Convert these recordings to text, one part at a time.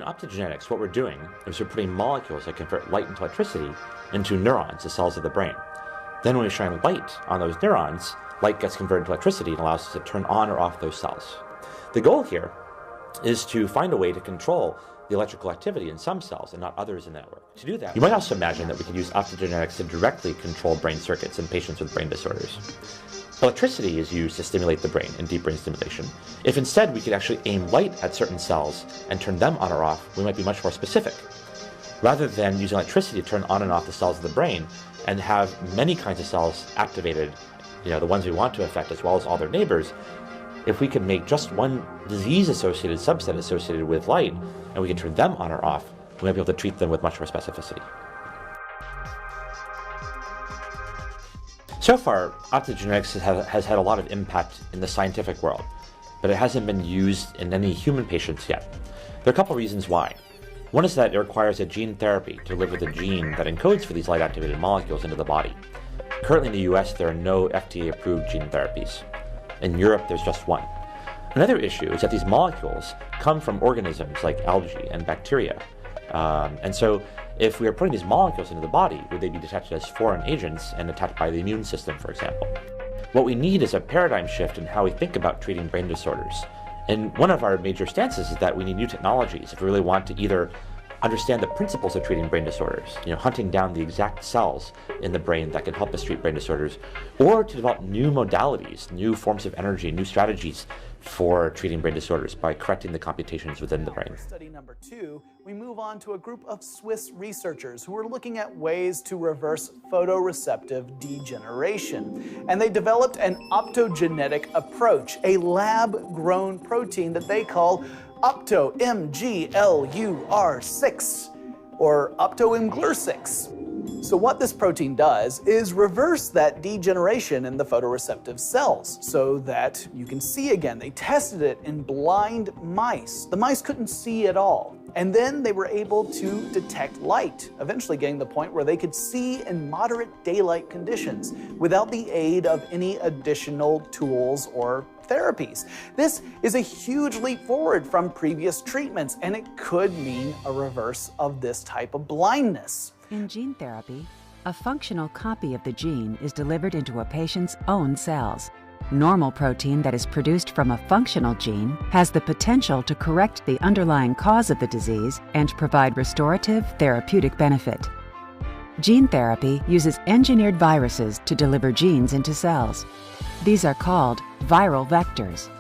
In optogenetics, what we're doing is we're putting molecules that convert light into electricity into neurons, the cells of the brain. Then when we shine light on those neurons, light gets converted to electricity and allows us to turn on or off those cells. The goal here is to find a way to control the electrical activity in some cells and not others in the network. To do that, you might also imagine that we can use optogenetics to directly control brain circuits in patients with brain disorders. Electricity is used to stimulate the brain in deep brain stimulation. If instead we could actually aim light at certain cells and turn them on or off, we might be much more specific. Rather than using electricity to turn on and off the cells of the brain and have many kinds of cells activated, the ones we want to affect as well as all their neighbors, if we could make just one disease-associated subset associated with light and we can turn them on or off, we might be able to treat them with much more specificity. So far, optogenetics has had a lot of impact in the scientific world, but it hasn't been used in any human patients yet. There are a couple reasons why. One is that it requires a gene therapy to deliver the gene that encodes for these light-activated molecules into the body. Currently in the US, there are no FDA-approved gene therapies. In Europe, there's just one. Another issue is that these molecules come from organisms like algae and bacteria. And so if we are putting these molecules into the body, would they be detected as foreign agents and attacked by the immune system, for example? What we need is a paradigm shift in how we think about treating brain disorders. And one of our major stances is that we need new technologies if we really want to either understand the principles of treating brain disorders, hunting down the exact cells in the brain that can help us treat brain disorders, or to develop new modalities, new forms of energy, new strategies for treating brain disorders by correcting the computations within the brain. Study number 2, we move on to a group of Swiss researchers who are looking at ways to reverse photoreceptive degeneration. And they developed an optogenetic approach, a lab-grown protein that they call OptoMGLUR6, or OptoMGLUR6. So what this protein does is reverse that degeneration in the photoreceptive cells so that you can see again. They tested it in blind mice. The mice couldn't see at all. And then they were able to detect light, eventually getting to the point where they could see in moderate daylight conditions without the aid of any additional tools or therapies. This is a huge leap forward from previous treatments, and it could mean a reverse of this type of blindness. In gene therapy, a functional copy of the gene is delivered into a patient's own cells. Normal protein that is produced from a functional gene has the potential to correct the underlying cause of the disease and provide restorative therapeutic benefit. Gene therapy uses engineered viruses to deliver genes into cells. These are called viral vectors.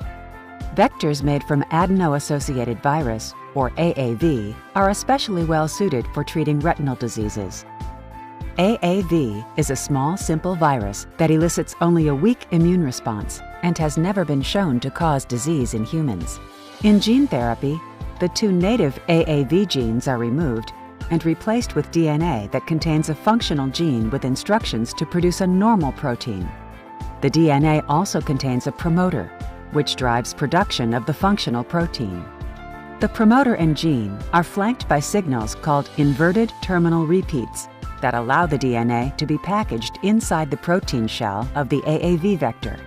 Vectors made from adeno-associated virus, or AAV, are especially well suited for treating retinal diseases. AAV is a small, simple virus that elicits only a weak immune response and has never been shown to cause disease in humans. In gene therapy, the 2 native AAV genes are removed and replaced with DNA that contains a functional gene with instructions to produce a normal protein. The DNA also contains a promoter, which drives production of the functional protein. The promoter and gene are flanked by signals called inverted terminal repeats that allow the DNA to be packaged inside the protein shell of the AAV vector.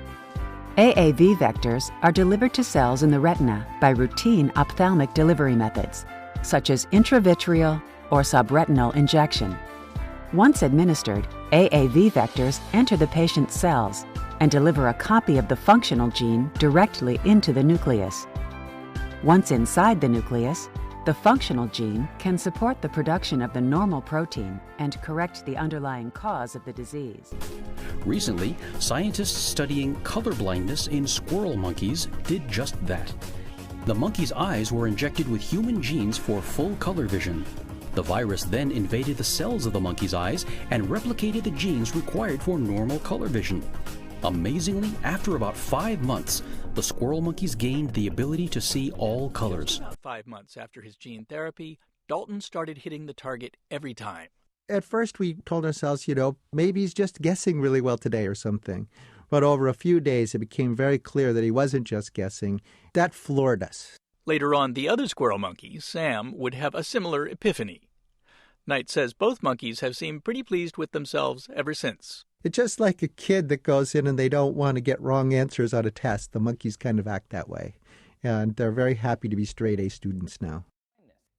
AAV vectors are delivered to cells in the retina by routine ophthalmic delivery methods, such as intravitreal or subretinal injection. Once administered, AAV vectors enter the patient's cells and deliver a copy of the functional gene directly into the nucleus. Once inside the nucleus, the functional gene can support the production of the normal protein and correct the underlying cause of the disease. Recently, scientists studying color blindness in squirrel monkeys did just that. The monkey's eyes were injected with human genes for full color vision. The virus then invaded the cells of the monkey's eyes and replicated the genes required for normal color vision. Amazingly, after about 5 months, the squirrel monkeys gained the ability to see all colors. About 5 months after his gene therapy, Dalton started hitting the target every time. At first we told ourselves, maybe he's just guessing really well today or something. But over a few days it became very clear that he wasn't just guessing. That floored us. Later on, the other squirrel monkey, Sam, would have a similar epiphany. Knight says both monkeys have seemed pretty pleased with themselves ever since. It's just like a kid that goes in and they don't want to get wrong answers on a test. The monkeys kind of act that way. And they're very happy to be straight A students now.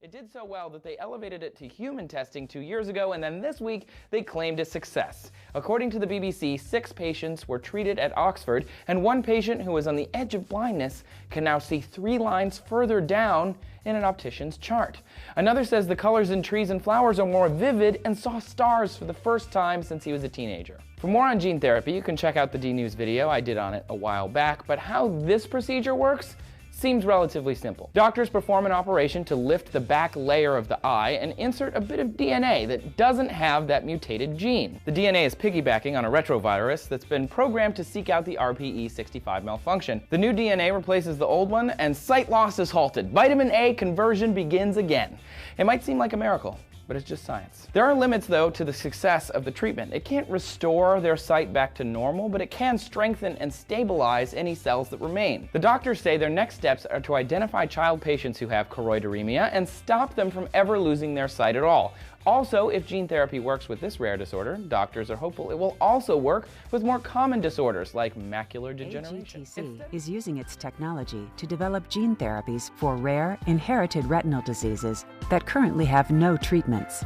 It did so well that they elevated it to human testing 2 years ago, and then this week they claimed a success. According to the BBC, 6 patients were treated at Oxford, and 1 patient who was on the edge of blindness can now see 3 lines further down in an optician's chart. Another says the colors in trees and flowers are more vivid and saw stars for the first time since he was a teenager. For more on gene therapy, you can check out the D-News video I did on it a while back, but how this procedure works seems relatively simple. Doctors perform an operation to lift the back layer of the eye and insert a bit of DNA that doesn't have that mutated gene. The DNA is piggybacking on a retrovirus that's been programmed to seek out the RPE65 malfunction. The new DNA replaces the old one, and sight loss is halted. Vitamin A conversion begins again. It might seem like a miracle, but it's just science. There are limits, though, to the success of the treatment. It can't restore their sight back to normal, but it can strengthen and stabilize any cells that remain. The doctors say their next steps are to identify child patients who have choroideremia and stop them from ever losing their sight at all. Also, if gene therapy works with this rare disorder, doctors are hopeful it will also work with more common disorders like macular degeneration. AGTC is using its technology to develop gene therapies for rare, inherited retinal diseases that currently have no treatments.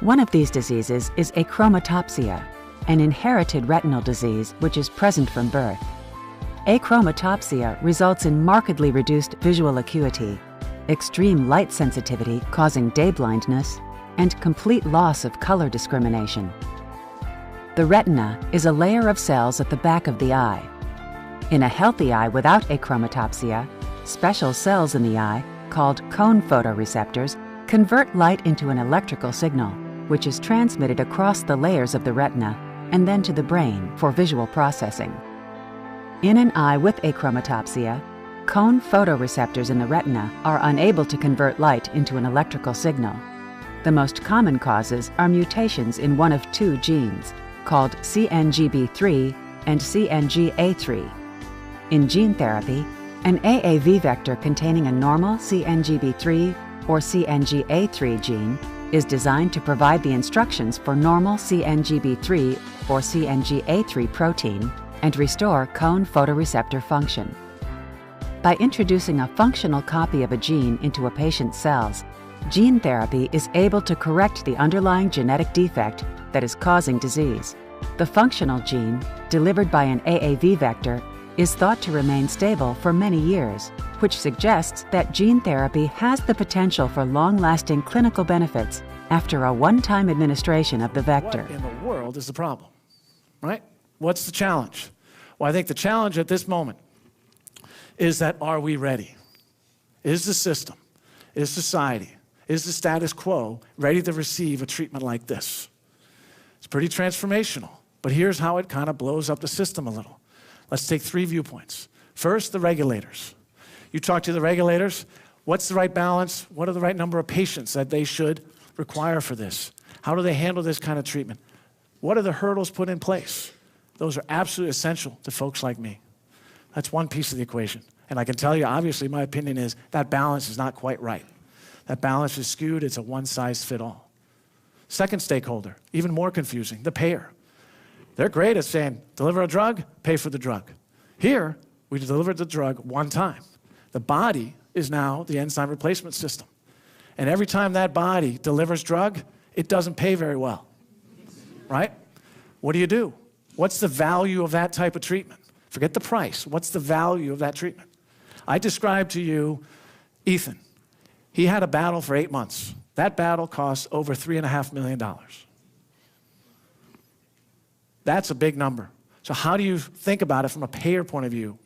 One of these diseases is achromatopsia, an inherited retinal disease which is present from birth. Achromatopsia results in markedly reduced visual acuity, extreme light sensitivity causing day blindness, and complete loss of color discrimination. The retina is a layer of cells at the back of the eye. In a healthy eye without achromatopsia, special cells in the eye, called cone photoreceptors, convert light into an electrical signal, which is transmitted across the layers of the retina and then to the brain for visual processing. In an eye with achromatopsia, cone photoreceptors in the retina are unable to convert light into an electrical signal. The most common causes are mutations in one of 2 genes, called CNGB3 and CNGA3. In gene therapy, an AAV vector containing a normal CNGB3 or CNGA3 gene is designed to provide the instructions for normal CNGB3 or CNGA3 protein and restore cone photoreceptor function. By introducing a functional copy of a gene into a patient's cells, gene therapy is able to correct the underlying genetic defect that is causing disease. The functional gene, delivered by an AAV vector, is thought to remain stable for many years, which suggests that gene therapy has the potential for long-lasting clinical benefits after a one-time administration of the vector. What in the world is the problem, right? What's the challenge? Well, I think the challenge at this moment is that, are we ready? Is the system, is society, is the status quo ready to receive a treatment like this? It's pretty transformational, but here's how it kind of blows up the system a little. Let's take 3 viewpoints. First, the regulators. You talk to the regulators, what's the right balance? What are the right number of patients that they should require for this? How do they handle this kind of treatment? What are the hurdles put in place? Those are absolutely essential to folks like me. That's one piece of the equation. And I can tell you, obviously, my opinion is that balance is not quite right. That balance is skewed. It's a one-size-fits-all. Second stakeholder, even more confusing, the payer. They're great at saying, deliver a drug, pay for the drug. Here, we deliver the drug one time. The body is now the enzyme replacement system. And every time that body delivers drug, it doesn't pay very well, right? What do? What's the value of that type of treatment? Forget the price. What's the value of that treatment? I described to you Ethan. He had a battle for 8 months. That battle cost over $3.5 million. That's a big number. So how do you think about it from a payer point of view?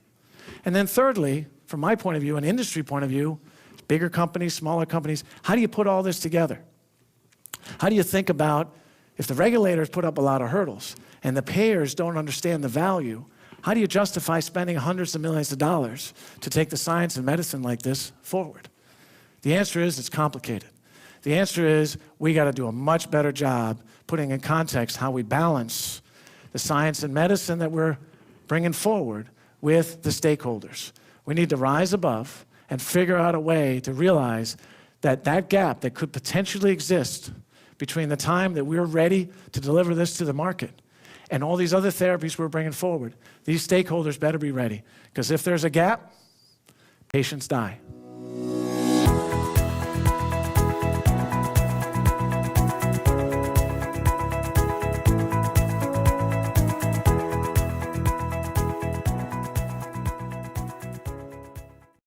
And then thirdly, from my point of view, an industry point of view, bigger companies, smaller companies, how do you put all this together? How do you think about if the regulators put up a lot of hurdles and the payers don't understand the value, how do you justify spending hundreds of millions of dollars to take the science and medicine like this forward? The answer is it's complicated. The answer is we got to do a much better job putting in context how we balance the science and medicine that we're bringing forward with the stakeholders. We need to rise above and figure out a way to realize that that gap that could potentially exist between the time that we're ready to deliver this to the market and all these other therapies we're bringing forward, these stakeholders better be ready. Because if there's a gap, patients die.